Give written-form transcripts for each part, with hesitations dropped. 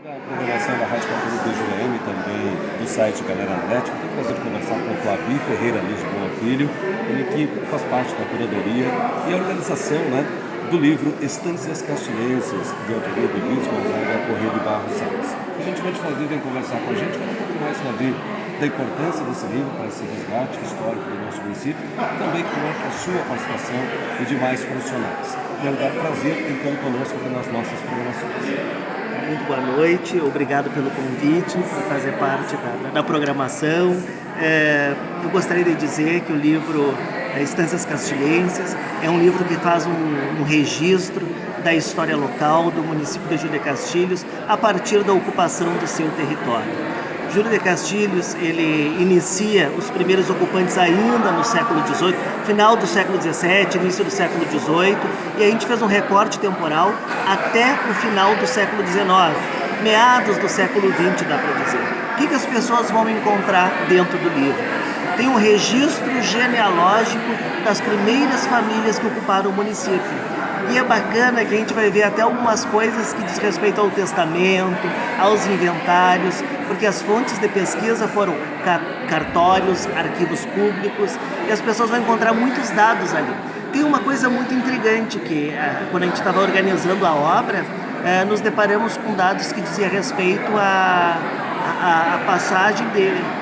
Da programação da Rádio Católica do GM, também do site Galera Net, eu tenho o prazer de conversar com o Flavio Ferreira Lisboa Filho, ele que faz parte da curadoria e a organização, do livro Estâncias Castilhenses, de autoria do Luiz Gonzaga Corrêa de Barros Salles. A gente vai Flavio vem conversar com a gente, falar um pouco mais, Flavio, da importância desse livro para esse resgate histórico do nosso município, também como é que a sua participação e demais profissionais. É um prazer, então, conosco aqui nas nossas programações. Muito boa noite, obrigado pelo convite, por fazer parte da programação. Eu gostaria de dizer que o livro Estâncias Castilhenses é um livro que faz um registro da história local do município de Júlio de Castilhos a partir da ocupação do seu território. Júlio de Castilhos, ele inicia os primeiros ocupantes ainda no século XVIII, final do século XVII, início do século XVIII, e a gente fez um recorte temporal até o final do século XIX, meados do século XX, dá para dizer. O que as pessoas vão encontrar dentro do livro? Tem um registro genealógico das primeiras famílias que ocuparam o município. E é bacana que a gente vai ver até algumas coisas que diz respeito ao testamento, aos inventários, porque as fontes de pesquisa foram cartórios, arquivos públicos, e as pessoas vão encontrar muitos dados ali. Tem uma coisa muito intrigante que, quando a gente estava organizando a obra, nos deparamos com dados que diziam respeito a passagem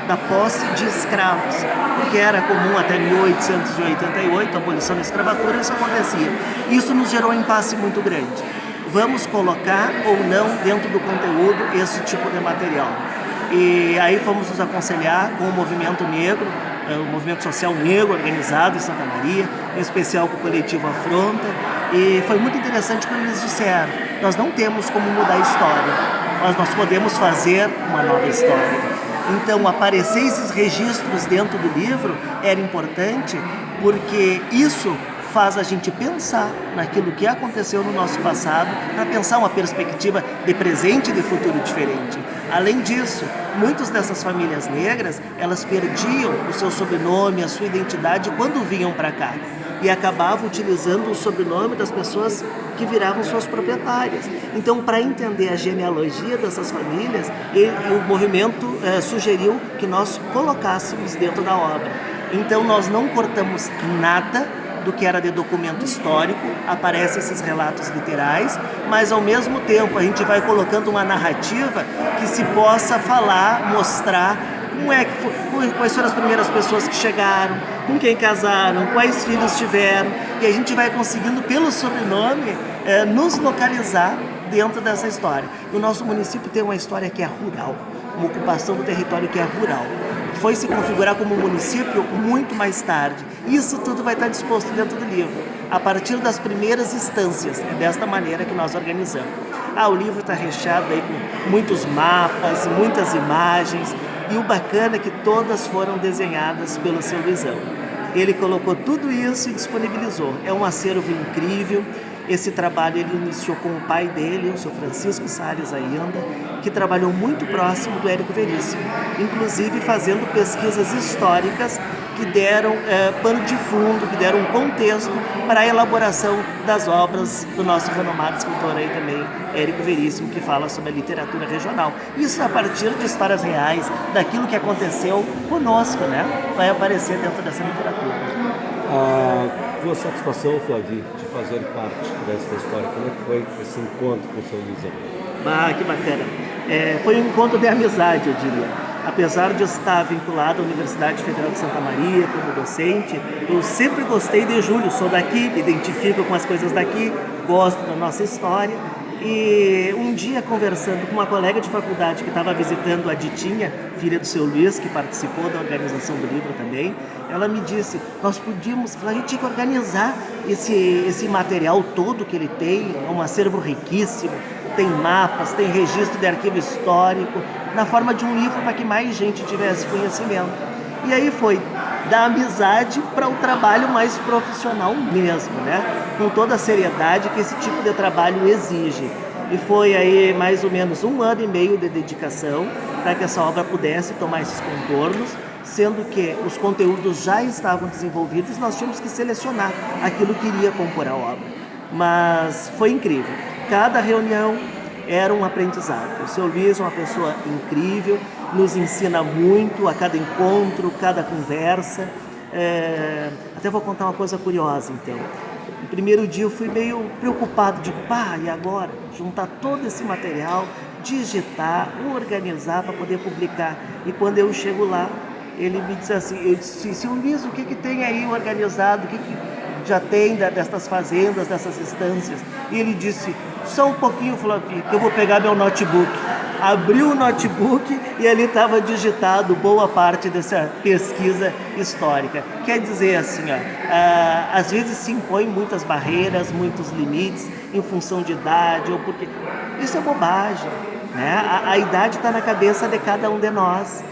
da posse de escravos, porque era comum até 1888, a abolição da escravatura, isso acontecia. Isso nos gerou um impasse muito grande. Vamos colocar ou não dentro do conteúdo esse tipo de material? E aí fomos nos aconselhar com o movimento negro, o movimento social negro organizado em Santa Maria, em especial com o coletivo Afronta, e foi muito interessante quando eles disseram: nós não temos como mudar a história, mas nós podemos fazer uma nova história. Então, aparecer esses registros dentro do livro era importante, porque isso faz a gente pensar naquilo que aconteceu no nosso passado, para pensar uma perspectiva de presente e de futuro diferente. Além disso, muitas dessas famílias negras, elas perdiam o seu sobrenome, a sua identidade quando vinham para cá, e acabavam utilizando o sobrenome das pessoas que viravam suas proprietárias. Então, para entender a genealogia dessas famílias, o movimento sugeriu que nós colocássemos dentro da obra. Então, nós não cortamos nada do que era de documento histórico, aparecem esses relatos literais, mas ao mesmo tempo a gente vai colocando uma narrativa que se possa falar, mostrar quais foram as primeiras pessoas que chegaram, com quem casaram, quais filhos tiveram, e a gente vai conseguindo, pelo sobrenome, nos localizar dentro dessa história. O nosso município tem uma história que é rural, uma ocupação do território que é rural. Foi se configurar como município muito mais tarde. Isso tudo vai estar disposto dentro do livro, a partir das primeiras instâncias. É desta maneira que nós organizamos. O livro está recheado aí com muitos mapas, muitas imagens, e o bacana é que todas foram desenhadas pelo seu Luizão. Ele colocou tudo isso e disponibilizou. É um acervo incrível. Esse trabalho ele iniciou com o pai dele, o seu Francisco Salles ainda, que trabalhou muito próximo do Érico Veríssimo, inclusive fazendo pesquisas históricas que deram pano de fundo, que deram um contexto para a elaboração das obras do nosso renomado escritor aí também, Érico Veríssimo, que fala sobre a literatura regional. Isso a partir de histórias reais, daquilo que aconteceu conosco, vai aparecer dentro dessa literatura. Tua satisfação, Flavio, de fazer parte dessa história, como é que foi esse encontro com o seu Luizão? Que bacana. Foi um encontro de amizade, eu diria. Apesar de eu estar vinculado à Universidade Federal de Santa Maria como docente, eu sempre gostei de Júlio, sou daqui, me identifico com as coisas daqui, gosto da nossa história. E um dia, conversando com uma colega de faculdade que estava visitando a Ditinha, filha do seu Luiz, que participou da organização do livro também, ela me disse: a gente tinha que organizar esse material todo que ele tem, é um acervo riquíssimo, tem mapas, tem registro de arquivo histórico, na forma de um livro para que mais gente tivesse conhecimento. E aí foi da amizade para o trabalho mais profissional mesmo, com toda a seriedade que esse tipo de trabalho exige. E foi aí mais ou menos 1 ano e meio de dedicação para que essa obra pudesse tomar esses contornos, sendo que os conteúdos já estavam desenvolvidos, nós tínhamos que selecionar aquilo que iria compor a obra. Mas foi incrível. Cada reunião, era um aprendizado. O seu Luiz é uma pessoa incrível, nos ensina muito a cada encontro, cada conversa. Até vou contar uma coisa curiosa, então. No primeiro dia eu fui meio preocupado, digo, e agora? Juntar todo esse material, digitar, organizar para poder publicar. E quando eu chego lá, ele me disse assim, eu disse, seu Luiz, o que tem aí organizado, o que já tem destas fazendas, dessas instâncias? E ele disse, só um pouquinho, Flavinho, que eu vou pegar meu notebook. Abriu o notebook e ali estava digitado boa parte dessa pesquisa histórica. Quer dizer assim, às vezes se impõem muitas barreiras, muitos limites em função de idade ou porque... Isso é bobagem, né? A idade está na cabeça de cada um de nós.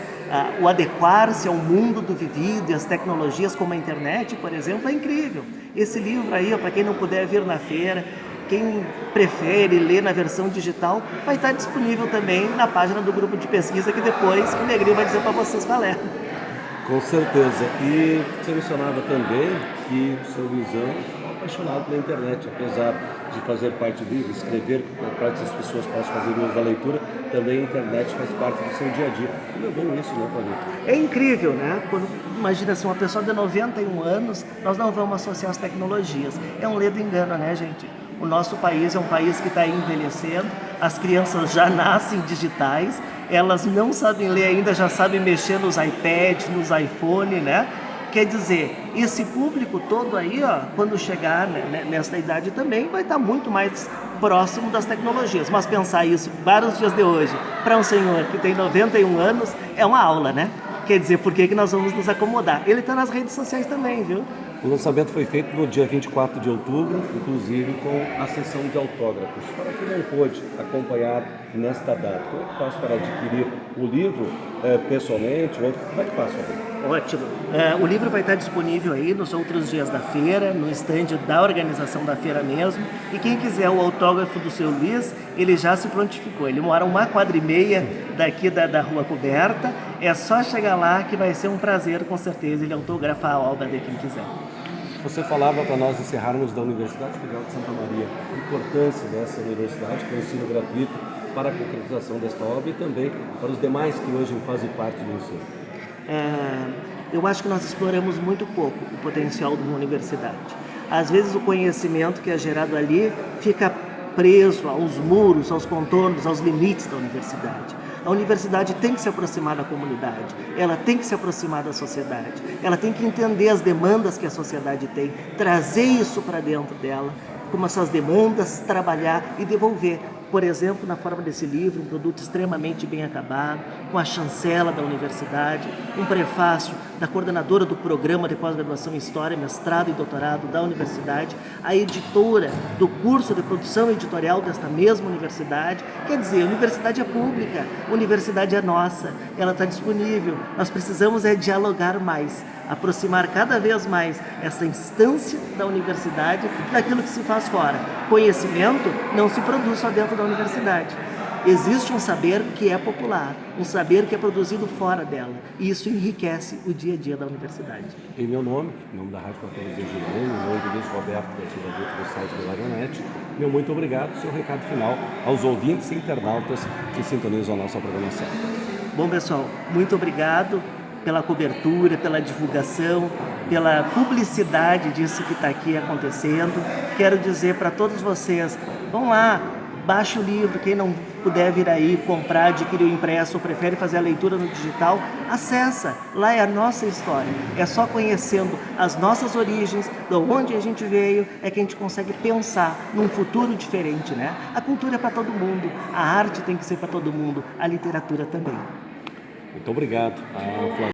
O adequar-se ao mundo do vivido e as tecnologias como a internet, por exemplo, é incrível. Esse livro aí, para quem não puder vir na feira, quem prefere ler na versão digital, vai estar disponível também na página do grupo de pesquisa, que depois o Negrinho vai dizer para vocês qual é. Com certeza. E você mencionava também que o seu Luizão é apaixonado pela internet, apesar de fazer parte do livro, escrever para que as pessoas possam fazer uso da leitura, também a internet faz parte do seu dia a dia. Como é bom isso, né, Paulinho? É incrível, né? Imagina se uma pessoa de 91 anos, nós não vamos associar as tecnologias. É um ledo engano, né, gente? O nosso país é um país que está envelhecendo, as crianças já nascem digitais, elas não sabem ler ainda, já sabem mexer nos iPads, nos iPhone, né? Quer dizer, esse público todo aí, quando chegar nessa idade também, vai estar muito mais próximo das tecnologias. Mas pensar isso vários dias de hoje, para um senhor que tem 91 anos, é uma aula, né? Quer dizer, por que nós vamos nos acomodar? Ele está nas redes sociais também, viu? O lançamento foi feito no dia 24 de outubro, inclusive com a sessão de autógrafos. Para quem não pôde acompanhar nesta data, como é que faz para adquirir o livro pessoalmente? Como é que faz, Fabrício? Ótimo. O livro vai estar disponível aí nos outros dias da feira, no estande da organização da feira mesmo. E quem quiser o autógrafo do seu Luiz, ele já se prontificou. Ele mora 1,4 quadra daqui da Rua Coberta. É só chegar lá que vai ser um prazer, com certeza, ele autografar a obra de quem quiser. Você falava para nós encerrarmos da Universidade Federal de Santa Maria a importância dessa universidade, com o ensino gratuito para a concretização desta obra e também para os demais que hoje fazem parte do ensino. Eu acho que nós exploramos muito pouco o potencial de uma universidade. Às vezes o conhecimento que é gerado ali fica preso aos muros, aos contornos, aos limites da universidade. A universidade tem que se aproximar da comunidade, ela tem que se aproximar da sociedade, ela tem que entender as demandas que a sociedade tem, trazer isso para dentro dela, como essas demandas, trabalhar e devolver. Por exemplo, na forma desse livro, um produto extremamente bem acabado, com a chancela da universidade, um prefácio da coordenadora do programa de pós-graduação em História, mestrado e doutorado da universidade, a editora do curso de produção editorial desta mesma universidade. Quer dizer, a universidade é pública, a universidade é nossa, ela está disponível. Nós precisamos dialogar mais, aproximar cada vez mais essa instância da universidade daquilo que se faz fora. Conhecimento não se produz só dentro da universidade. Existe um saber que é popular, um saber que é produzido fora dela, e isso enriquece o dia a dia da universidade. Em meu nome da Rádio Católica de Girão, em nome do Luiz Roberto, da Silva Dutra, do site da Radionete, meu muito obrigado. Seu recado final aos ouvintes e internautas que sintonizam a nossa programação. Bom, pessoal, muito obrigado pela cobertura, pela divulgação, pela publicidade disso que está aqui acontecendo. Quero dizer para todos vocês, vão lá, baixe o livro, quem não puder vir aí comprar, adquirir o impresso ou prefere fazer a leitura no digital, acessa, lá é a nossa história. É só conhecendo as nossas origens, de onde a gente veio, é que a gente consegue pensar num futuro diferente, né? A cultura é para todo mundo, a arte tem que ser para todo mundo, a literatura também. Muito obrigado.